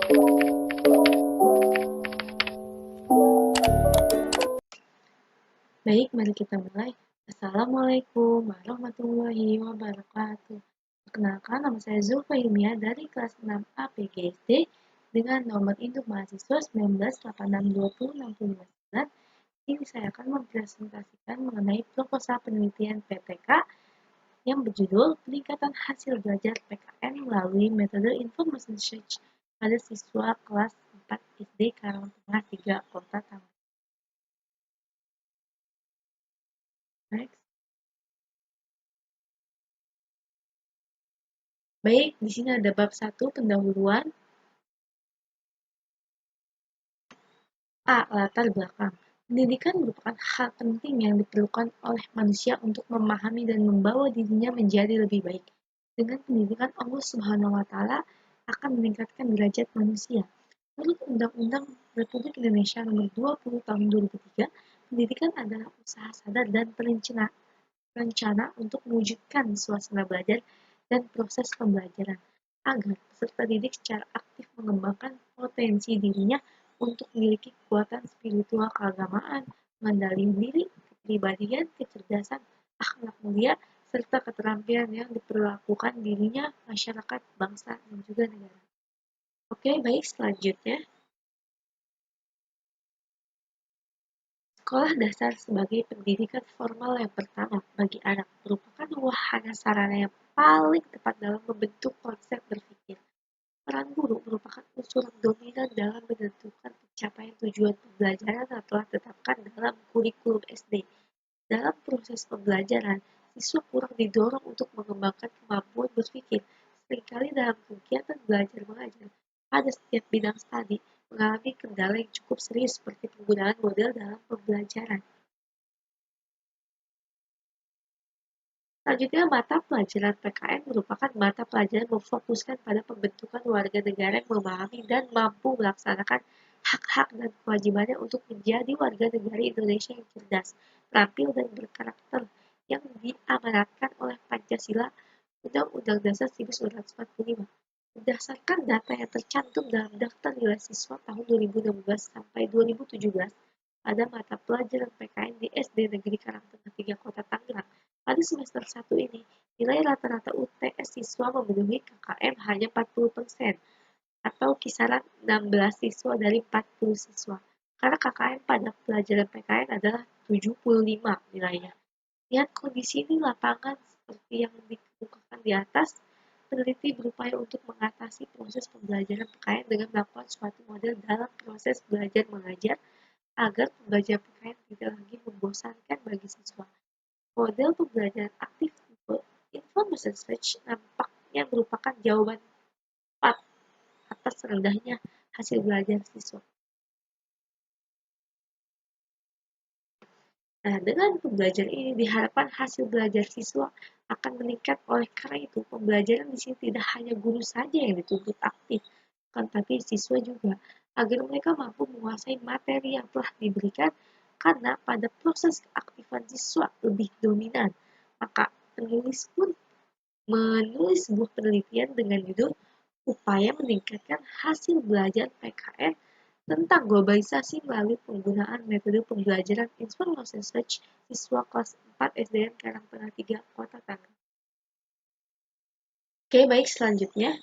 Baik, mari kita mulai. Assalamualaikum warahmatullahi wabarakatuh. Perkenalkan, nama saya Zulfa Hilmia dari kelas 6 APGSD dengan nomor induk mahasiswa 19862065. Ini saya akan mempresentasikan mengenai proposal penelitian PPK yang berjudul Peningkatan Hasil Belajar PKN melalui Metode Information Search pada siswa kelas 4 SD Karangtengah 3 Kota Tangerang. Next. Baik, di sini ada bab 1 pendahuluan. A. Latar belakang. Pendidikan merupakan hal penting yang diperlukan oleh manusia untuk memahami dan membawa dirinya menjadi lebih baik. Dengan pendidikan, Allah Subhanahu wa Ta'ala akan meningkatkan derajat manusia. Menurut Undang-Undang Republik Indonesia Nomor 20 Tahun 2003, pendidikan adalah usaha sadar dan rencana untuk mewujudkan suasana belajar dan proses pembelajaran agar peserta didik secara aktif mengembangkan potensi dirinya untuk memiliki kekuatan spiritual keagamaan, mengendalikan diri, kepribadian, kecerdasan, akhlak mulia, serta keterampilan yang diperlakukan dirinya, masyarakat, bangsa, dan juga negara. Oke, baik, selanjutnya. Sekolah dasar sebagai pendidikan formal yang pertama bagi anak merupakan wahana sarana yang paling tepat dalam membentuk konsep berpikir. Peran guru merupakan unsur dominan dalam menentukan pencapaian tujuan pembelajaran yang telah ditetapkan dalam kurikulum SD. Dalam proses pembelajaran, siswa kurang didorong untuk mengembangkan kemampuan berpikir. Seringkali dalam kegiatan belajar mengajar, pada setiap bidang studi mengalami kendala yang cukup serius seperti penggunaan model dalam pembelajaran. Selanjutnya, mata pelajaran PKN merupakan mata pelajaran memfokuskan pada pembentukan warga negara yang memahami dan mampu melaksanakan hak-hak dan kewajibannya untuk menjadi warga negara Indonesia yang cerdas, terampil, dan berkarakter yang diamanatkan oleh Pancasila Undang-Undang Dasar 1945. Berdasarkan data yang tercantum dalam daftar nilai siswa tahun 2016 sampai 2017 pada mata pelajaran PKN di SD Negeri Karangtengah 3 Kota Tangerang, pada semester 1 ini, nilai rata-rata UTS siswa memenuhi KKM hanya 40%, atau kisaran 16 siswa dari 40 siswa. Karena KKM pada pelajaran PKN adalah 75 nilainya. Lihat kondisi di lapangan seperti yang dikemukakan di atas, peneliti berupaya untuk mengatasi proses pembelajaran PKN dengan melakukan suatu model dalam proses belajar mengajar agar pembelajaran PKN tidak lagi membosankan bagi siswa. Model pembelajaran aktif Information Search nampaknya merupakan jawaban tepat atas rendahnya hasil belajar siswa. Nah, dengan pembelajaran ini diharapkan hasil belajar siswa akan meningkat. Oleh karena itu, pembelajaran di sini tidak hanya guru saja yang dituntut aktif, tetapi siswa juga, agar mereka mampu menguasai materi yang telah diberikan, karena pada proses keaktifan siswa lebih dominan. Maka penulis pun menulis sebuah penelitian dengan judul Upaya Meningkatkan Hasil Belajar PKN tentang globalisasi melalui penggunaan metode pembelajaran Information Search siswa kelas 4 SDN Karangtengah 3 Kota Tangerang. Oke, baik, selanjutnya.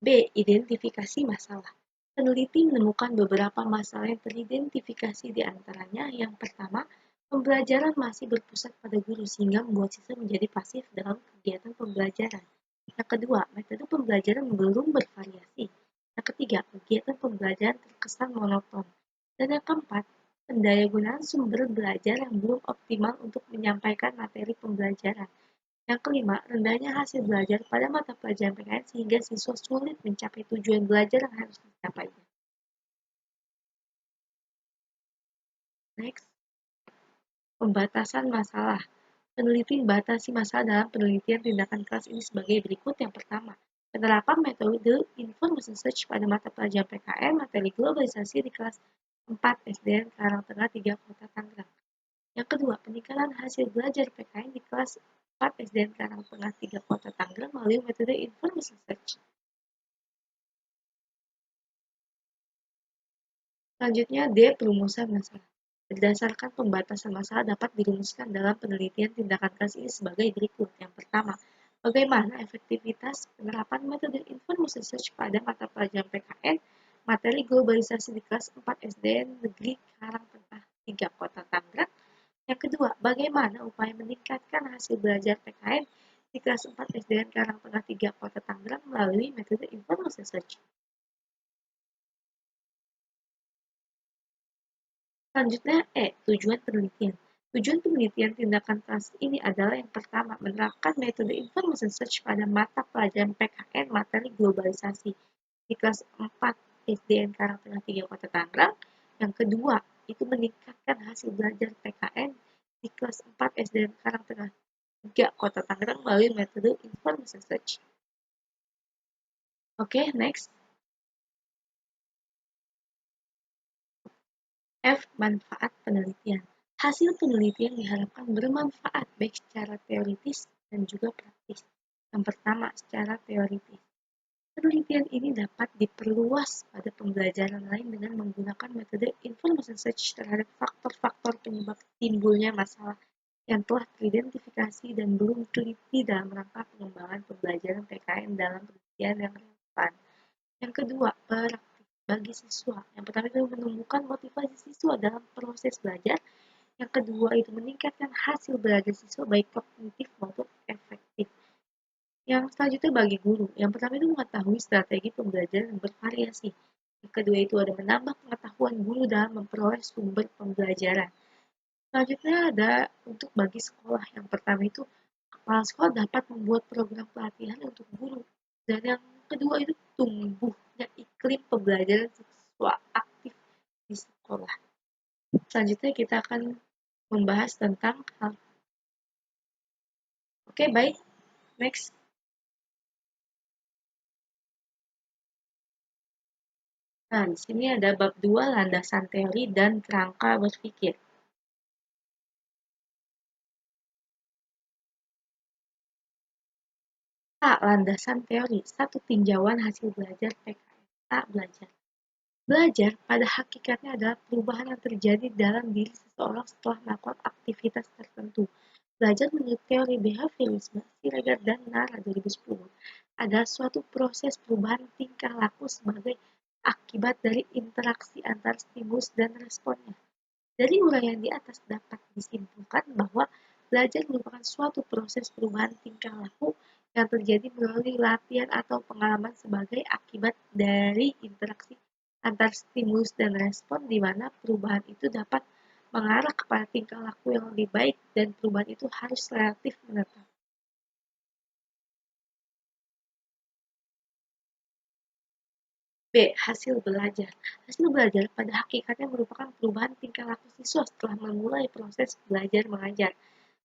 B. Identifikasi masalah. Peneliti menemukan beberapa masalah yang teridentifikasi di antaranya. Yang pertama, pembelajaran masih berpusat pada guru sehingga membuat siswa menjadi pasif dalam kegiatan pembelajaran. Yang kedua, metode pembelajaran belum bervariasi. Yang ketiga, kegiatan pembelajaran terkesan monoton. Dan yang keempat, pendayagunaan sumber belajar yang belum optimal untuk menyampaikan materi pembelajaran. Yang kelima, rendahnya hasil belajar pada mata pelajaran PKN sehingga siswa sulit mencapai tujuan belajar yang harus dicapainya. Next, pembatasan masalah. Peneliti membatasi masalah dalam penelitian tindakan kelas ini sebagai berikut. Yang pertama, penerapan metode Information Search pada mata pelajaran PKN materi globalisasi di kelas 4 SDN Karangtengah 3 Kota Tangerang. Yang kedua, peningkatan hasil belajar PKN di kelas 4 SDN Karangtengah 3 Kota Tangerang melalui metode Information Search. Selanjutnya, D. Perumusan masalah. Berdasarkan pembatasan masalah dapat dirumuskan dalam penelitian tindakan kelas ini sebagai berikut. Yang pertama, bagaimana efektivitas penerapan metode information search pada mata pelajaran PKN materi globalisasi di kelas 4 SDN Negeri Karangtengah 3 Kota Tangerang. Yang kedua, bagaimana upaya meningkatkan hasil belajar PKN di kelas 4 SDN Karangtengah 3 Kota Tangerang melalui metode information search. Selanjutnya, tujuan penelitian. Tujuan penelitian tindakan kelas ini adalah yang pertama, menerapkan metode information search pada mata pelajaran PKN materi globalisasi di kelas 4 SDN Karangtengah 3 Kota Tangerang. Yang kedua, itu meningkatkan hasil belajar PKN di kelas 4 SDN Karangtengah 3 Kota Tangerang melalui metode information search. Oke, next. F. Manfaat penelitian. Hasil penelitian diharapkan bermanfaat baik secara teoritis dan juga praktis. Yang pertama, secara teoritis. Penelitian ini dapat diperluas pada pembelajaran lain dengan menggunakan metode information search terhadap faktor-faktor penyebab timbulnya masalah yang telah teridentifikasi dan belum teliti dalam rangka pengembangan pembelajaran PKN dalam penelitian yang relevan. Yang kedua, praktik bagi siswa. Yang pertama itu menumbuhkan motivasi siswa dalam proses belajar. Yang kedua itu meningkatkan hasil belajar siswa baik kognitif maupun efektif. Yang selanjutnya bagi guru. Yang pertama itu mengetahui strategi pembelajaran yang bervariasi. Yang kedua itu ada menambah pengetahuan guru dalam memperoleh sumber pembelajaran. Selanjutnya ada untuk bagi sekolah. Yang pertama itu kepala sekolah dapat membuat program pelatihan untuk guru. Dan yang kedua itu tumbuhnya iklim pembelajaran siswa aktif di sekolah. Selanjutnya kita akan membahas tentang hal. Oke, baik. Next. Nah, di sini ada bab 2 landasan teori dan kerangka berpikir. A. Landasan teori. 1. Tinjauan hasil belajar PKN. A. Belajar. Belajar pada hakikatnya adalah perubahan yang terjadi dalam diri seseorang setelah melakukan aktivitas tertentu. Belajar menurut teori behaviorisme, Siregar dan Nara 2010 adalah suatu proses perubahan tingkah laku sebagai akibat dari interaksi antar stimulus dan responnya. Dari uraian di atas dapat disimpulkan bahwa belajar merupakan suatu proses perubahan tingkah laku yang terjadi melalui latihan atau pengalaman sebagai akibat dari interaksi antar stimulus dan respon di mana perubahan itu dapat mengarah kepada tingkah laku yang lebih baik dan perubahan itu harus relatif menetap. B. Hasil belajar. Hasil belajar pada hakikatnya merupakan perubahan tingkah laku siswa setelah memulai proses belajar mengajar.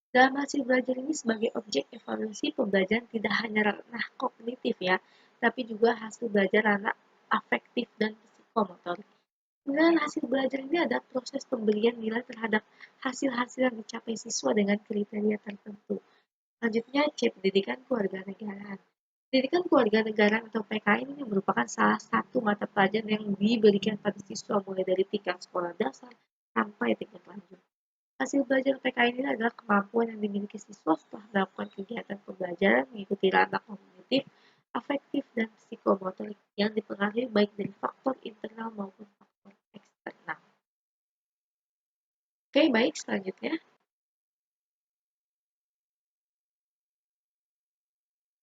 Dalam hasil belajar ini sebagai objek evaluasi pembelajaran tidak hanya ranah kognitif ya, tapi juga hasil belajar ranah afektif dan psikomotorik. Penilaian hasil belajar ini adalah proses pemberian nilai terhadap hasil-hasil yang dicapai siswa dengan kriteria tertentu. Selanjutnya, C. Pendidikan Kewarganegaraan. Pendidikan Kewarganegaraan atau PKN ini merupakan salah satu mata pelajaran yang diberikan pada siswa mulai dari tingkat sekolah dasar sampai tingkat lanjut. Hasil belajar PKN ini adalah kemampuan yang dimiliki siswa setelah melakukan kegiatan pembelajaran mengikuti ranah kognitif, afektif, dan psikomotorik yang dipengaruhi baik dari faktor internal maupun faktor eksternal. Oke, baik, selanjutnya.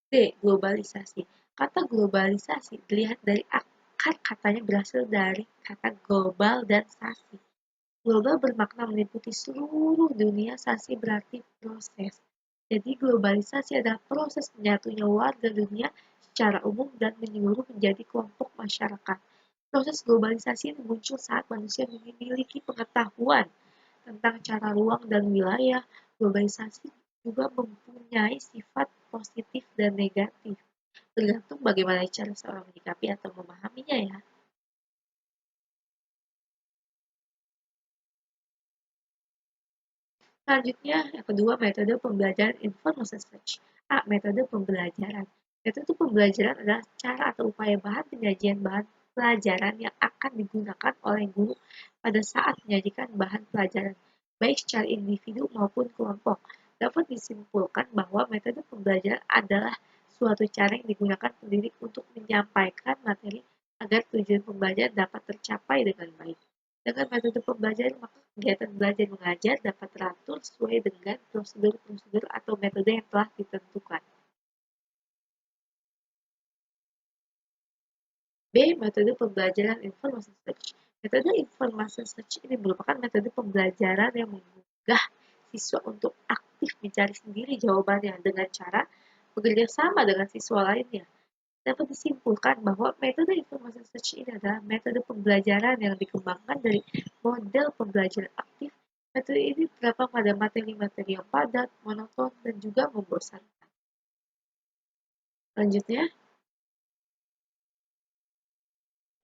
D. Globalisasi. Kata globalisasi dilihat dari akar katanya berasal dari kata global dan sasi. Global bermakna meliputi seluruh dunia, sasi berarti proses. Jadi globalisasi adalah proses menyatunya warga dunia secara umum dan menyeluruh menjadi kelompok masyarakat. Proses globalisasi ini muncul saat manusia memiliki pengetahuan tentang cara ruang dan wilayah. Globalisasi juga mempunyai sifat positif dan negatif, tergantung bagaimana cara seorang menyikapi atau memahaminya ya. Selanjutnya, yang kedua, metode pembelajaran information search. A. Metode pembelajaran. Metode pembelajaran adalah cara atau upaya penyajian bahan pelajaran yang akan digunakan oleh guru pada saat menyajikan bahan pelajaran, baik secara individu maupun kelompok. Dapat disimpulkan bahwa metode pembelajaran adalah suatu cara yang digunakan pendidik untuk menyampaikan materi agar tujuan pembelajaran dapat tercapai dengan baik. Dengan metode pembelajaran, maka kegiatan belajar mengajar dapat teratur sesuai dengan prosedur-prosedur atau metode yang telah ditentukan. B. Metode pembelajaran Information Search. Metode Information Search ini merupakan metode pembelajaran yang menggugah siswa untuk aktif mencari sendiri jawabannya dengan cara bekerja sama dengan siswa lainnya. Dapat disimpulkan bahwa metode Information Search ini adalah metode pembelajaran yang dikembangkan dari model pembelajaran aktif. Metode ini terdapat pada materi-materi yang padat, monoton, dan juga membosankan. Selanjutnya,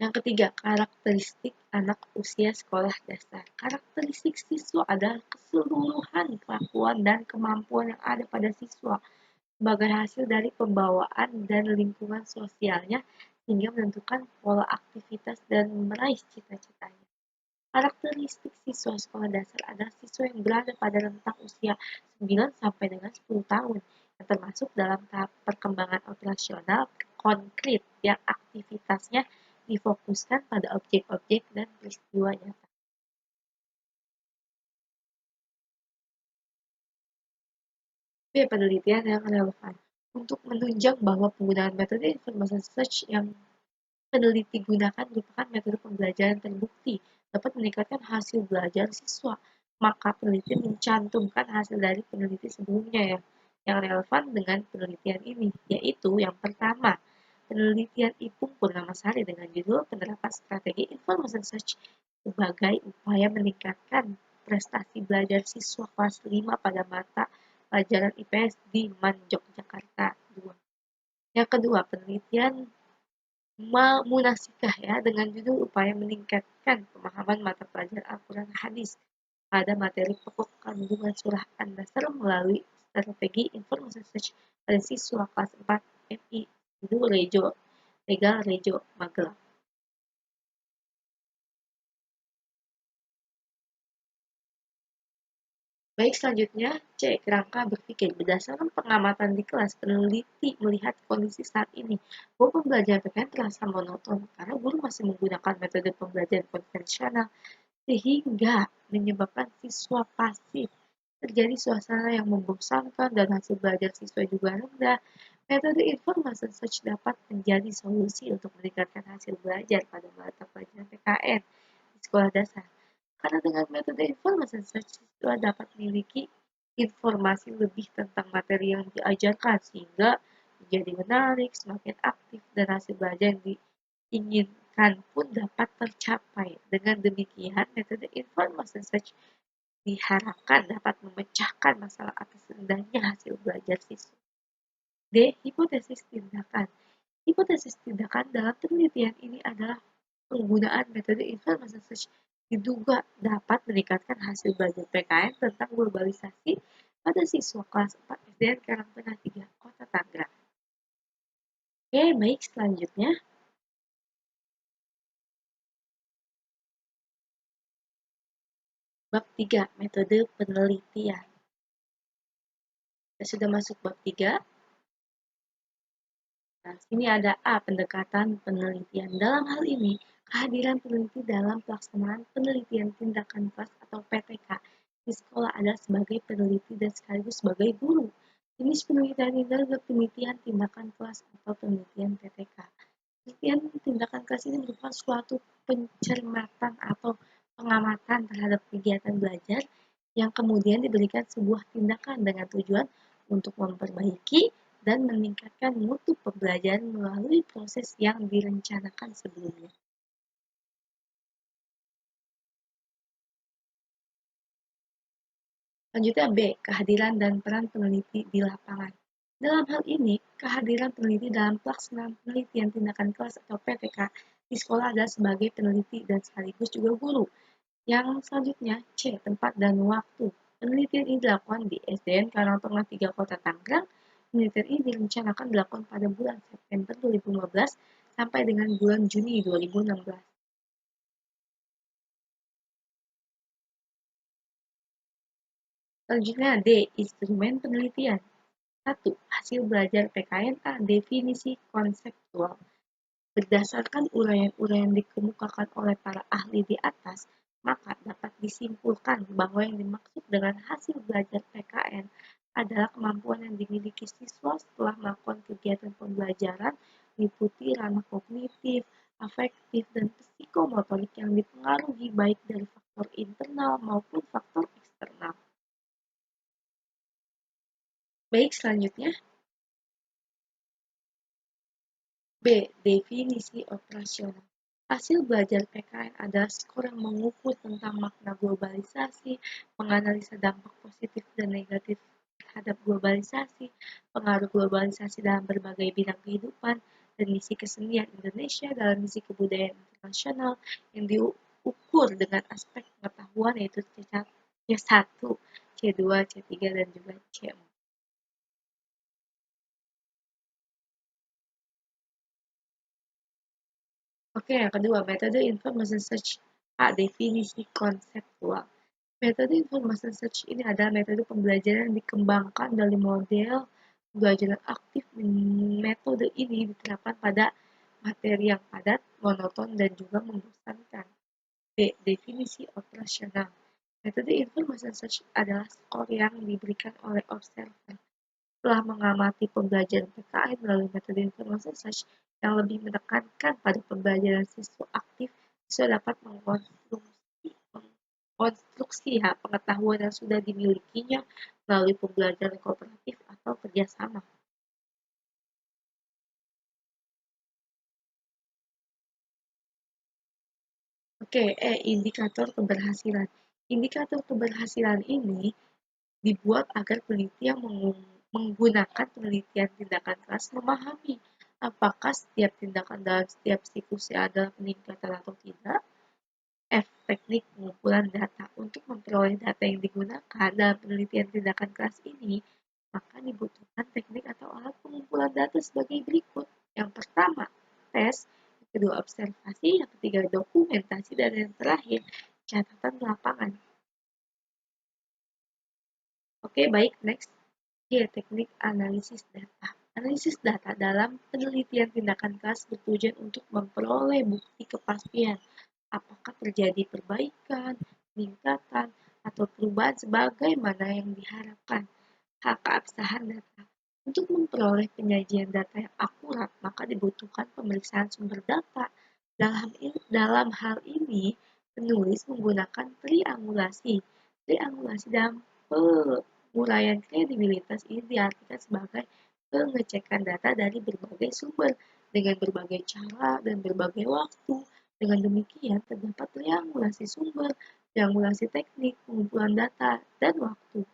yang ketiga, karakteristik anak usia sekolah dasar. Karakteristik siswa adalah keseluruhan kelakuan dan kemampuan yang ada pada siswa sebagai hasil dari pembawaan dan lingkungan sosialnya hingga menentukan pola aktivitas dan meraih cita-citanya. Karakteristik siswa sekolah dasar adalah siswa yang berada pada rentang usia 9 sampai dengan 10 tahun yang termasuk dalam tahap perkembangan operasional konkret yang aktivitasnya difokuskan pada objek-objek dan peristiwa nyata. B. Penelitian yang relevan. Untuk menunjang bahwa penggunaan metode information search yang peneliti gunakan merupakan metode pembelajaran terbukti dapat meningkatkan hasil belajar siswa, maka peneliti mencantumkan hasil dari peneliti sebelumnya yang relevan dengan penelitian ini, yaitu yang pertama, penelitian Ipung Purnamasari dengan judul Penerapan Strategi Information Search sebagai upaya meningkatkan prestasi belajar siswa kelas 5 pada mata pelajaran IPS di MAN Yogyakarta 2. Yang kedua, penelitian Munasikah dengan judul upaya meningkatkan pemahaman mata pelajaran Al-Quran Hadis pada materi pokok kandungan surah An-Nasr melalui strategi information search pada siswa kelas 4 MI judul Legal Rejo Magelang. Baik, selanjutnya, C. Kerangka berpikir. Berdasarkan pengamatan di kelas, peneliti melihat kondisi saat ini bahwa pembelajaran PKN terasa monoton karena guru masih menggunakan metode pembelajaran konvensional sehingga menyebabkan siswa pasif. Terjadi suasana yang membosankan dan hasil belajar siswa juga rendah. Metode information search dapat menjadi solusi untuk meningkatkan hasil belajar pada mata pelajaran PKN di sekolah dasar. Karena dengan metode information search, siswa dapat memiliki informasi lebih tentang materi yang diajarkan sehingga menjadi menarik, semakin aktif, dan hasil belajar yang diinginkan pun dapat tercapai. Dengan demikian, metode information search diharapkan dapat memecahkan masalah atas rendahnya hasil belajar siswa. D. Hipotesis tindakan. Hipotesis tindakan dalam penelitian ini adalah penggunaan metode information search diduga dapat meningkatkan hasil belajar PKN tentang globalisasi pada siswa kelas 4 SDN Karangtengah 3, Kota Tangerang. Oke, baik, selanjutnya. Bab 3, metode penelitian. Kita sudah masuk bab 3. Nah, sini ada A, pendekatan penelitian. Dalam hal ini, kehadiran peneliti dalam pelaksanaan penelitian tindakan kelas atau PTK di sekolah adalah sebagai peneliti dan sekaligus sebagai guru. Jenis penelitian ini adalah penelitian tindakan kelas atau penelitian PTK. Penelitian tindakan kelas ini merupakan suatu pencermatan atau pengamatan terhadap kegiatan belajar yang kemudian diberikan sebuah tindakan dengan tujuan untuk memperbaiki dan meningkatkan mutu pembelajaran melalui proses yang direncanakan sebelumnya. Selanjutnya B. Kehadiran dan peran peneliti di lapangan. Dalam hal ini, kehadiran peneliti dalam pelaksanaan penelitian tindakan kelas atau PTK di sekolah adalah sebagai peneliti dan sekaligus juga guru. Yang selanjutnya, C. Tempat dan waktu. Penelitian ini dilakukan di SDN Karangtengah 3 Kota Tangerang. Penelitian ini direncanakan dilakukan pada bulan September 2015 sampai dengan bulan Juni 2016. Selanjutnya D. Instrumen penelitian. 1. Hasil belajar PKN-A. Definisi konseptual. Berdasarkan uraian-uraian dikemukakan oleh para ahli di atas, maka dapat disimpulkan bahwa yang dimaksud dengan hasil belajar PKN adalah kemampuan yang dimiliki siswa setelah melakukan kegiatan pembelajaran meliputi ranah kognitif, afektif, dan psikomotorik yang dipengaruhi baik dari faktor internal maupun faktor eksternal. Baik, selanjutnya B. Definisi operasional. Hasil belajar PKN adalah skor yang mengukur tentang makna globalisasi, menganalisa dampak positif dan negatif terhadap globalisasi, pengaruh globalisasi dalam berbagai bidang kehidupan, dan misi kesenian Indonesia dalam misi kebudayaan internasional yang diukur dengan aspek pengetahuan yaitu C1, C2, C3, dan juga C4. Oke, yang kedua, metode information search. A. Definisi konseptual. Metode information search ini adalah metode pembelajaran yang dikembangkan dari model pembelajaran aktif. Metode ini diterapkan pada materi yang padat, monoton, dan juga membosankan. B. Definisi operasional. Metode information search adalah skor yang diberikan oleh observer setelah mengamati pembelajaran PKN melalui metode information search yang lebih menekankan pada pembelajaran siswa aktif, siswa dapat mengkonstruksi pengetahuan yang sudah dimilikinya melalui pembelajaran kooperatif atau kerjasama. Oke, indikator keberhasilan. Indikator keberhasilan ini dibuat agar peneliti yang menggunakan penelitian tindakan kelas memahami apakah setiap tindakan dalam setiap siklusnya adalah peningkatan atau tidak. F. Teknik pengumpulan data. Untuk memperoleh data yang digunakan dalam penelitian tindakan kelas ini, maka dibutuhkan teknik atau alat pengumpulan data sebagai berikut. Yang pertama, tes. Yang kedua, observasi. Yang ketiga, dokumentasi. Dan yang terakhir, catatan lapangan. Oke, baik, next. Ya, teknik analisis data. Analisis data dalam penelitian tindakan kelas bertujuan untuk memperoleh bukti kepastian apakah terjadi perbaikan, peningkatan, atau perubahan sebagaimana yang diharapkan. Hak keabsahan data. Untuk memperoleh penyajian data yang akurat, maka dibutuhkan pemeriksaan sumber data. Dalam hal ini, penulis menggunakan triangulasi. Triangulasi dalam penguraian kredibilitas ini diartikan sebagai pengecekan data dari berbagai sumber dengan berbagai cara dan berbagai waktu. Dengan demikian, terdapat triangulasi sumber, triangulasi teknik, pengumpulan data, dan waktu.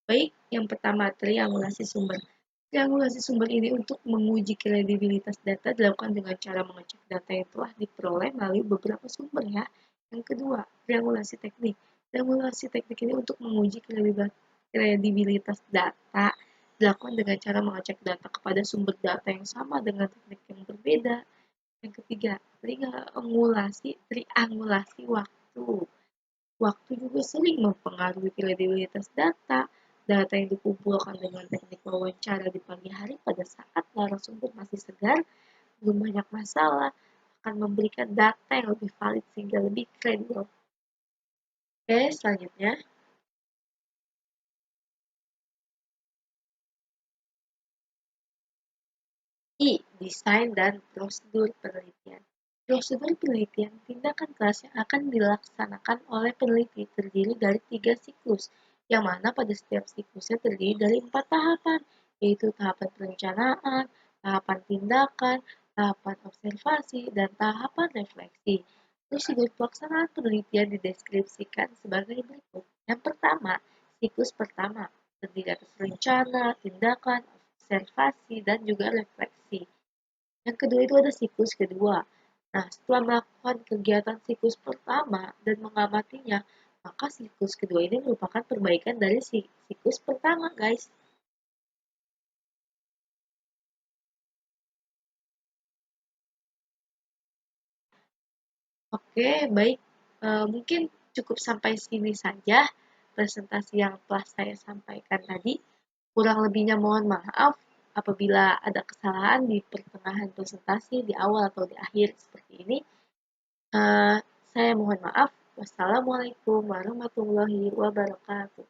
Baik, yang pertama, triangulasi sumber. Triangulasi sumber ini untuk menguji kredibilitas data dilakukan dengan cara mengecek data yang telah diperoleh melalui beberapa sumber ya. Yang kedua, triangulasi teknik. Triangulasi teknik ini untuk menguji kredibilitas data dilakukan dengan cara mengecek data kepada sumber data yang sama dengan teknik yang berbeda. Yang ketiga, triangulasi waktu. Waktu juga sering mempengaruhi kredibilitas data. Data yang dikumpulkan dengan teknik wawancara di pagi hari pada saat narasumber masih segar, belum banyak masalah, akan memberikan data yang lebih valid sehingga lebih kredibel. Oke, selanjutnya. I. Desain dan prosedur penelitian. Prosedur penelitian tindakan kelas yang akan dilaksanakan oleh peneliti terdiri dari 3 siklus, yang mana pada setiap siklusnya terdiri dari 4 tahapan, yaitu tahapan perencanaan, tahapan tindakan, tahapan observasi, dan tahapan refleksi. Prosedur pelaksanaan penelitian dideskripsikan sebagai berikut. Yang pertama, siklus pertama terdiri atas rencana, tindakan, observasi, dan juga refleksi. Yang kedua itu ada siklus kedua. Nah, setelah melakukan kegiatan siklus pertama dan mengamatinya, maka siklus kedua ini merupakan perbaikan dari siklus pertama, guys. Oke, baik. Mungkin cukup sampai sini saja presentasi yang telah saya sampaikan tadi. Kurang lebihnya mohon maaf apabila ada kesalahan di pertengahan presentasi, di awal atau di akhir seperti ini. Eh, saya mohon maaf. Wassalamualaikum warahmatullahi wabarakatuh.